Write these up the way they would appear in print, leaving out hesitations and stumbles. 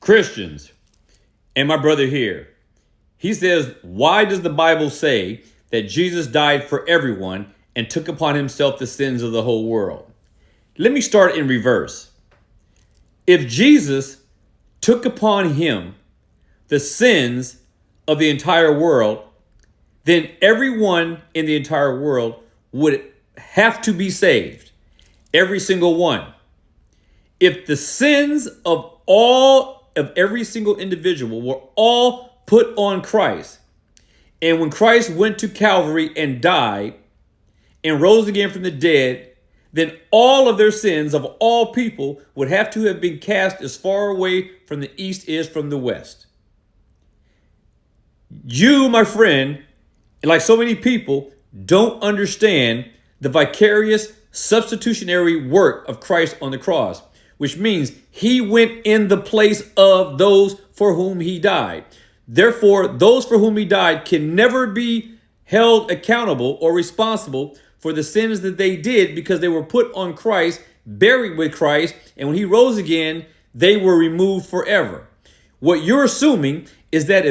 Christians, and my brother here, he says, why does the Bible say that Jesus died for everyone and took upon himself the sins of the whole world? Let me start in reverse. If Jesus took upon him the sins of the entire world, then everyone in the entire world would have to be saved. Every single one. If the sins of every single individual were all put on Christ, and when Christ went to Calvary and died and rose again from the dead, then all of their sins of all people would have to have been cast as far away from the east is from the west. You, my friend, like so many people, don't understand the vicarious substitutionary work of Christ on the cross, which means he went in the place of those for whom he died. Therefore, those for whom he died can never be held accountable or responsible for the sins that they did, because they were put on Christ, buried with Christ, and when he rose again, they were removed forever. What you're assuming is that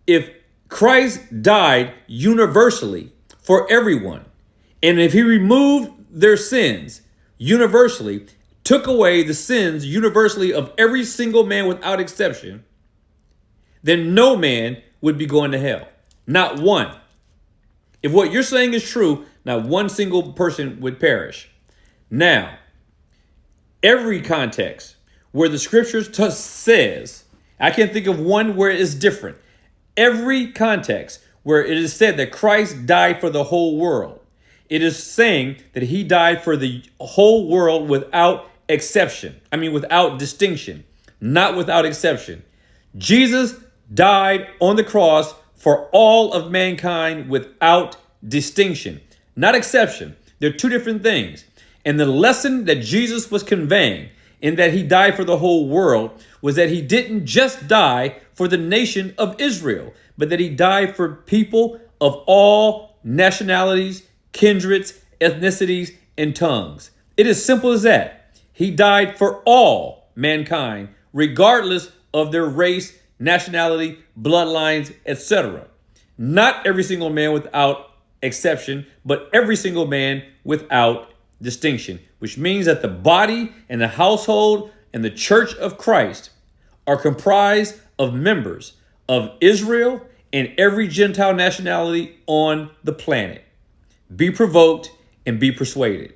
if Christ died universally for everyone, and if he removed their sins universally, took away the sins universally of every single man without exception, then no man would be going to hell. Not one. If what you're saying is true, not one single person would perish. Now, every context where the scriptures says, I can't think of one where it is different. Every context where it is said that Christ died for the whole world, it is saying that he died for the whole world without exception. Without distinction, not without exception. Jesus died on the cross for all of mankind without distinction, not exception. They're two different things. And the lesson that Jesus was conveying in that he died for the whole world was that he didn't just die for the nation of Israel, but that he died for people of all nationalities, kindreds, ethnicities, and tongues. It is simple as that. He died for all mankind, regardless of their race, nationality, bloodlines, etc. Not every single man without exception, but every single man without distinction, which means that the body and the household and the church of Christ are comprised of members of Israel and every Gentile nationality on the planet. Be provoked and be persuaded.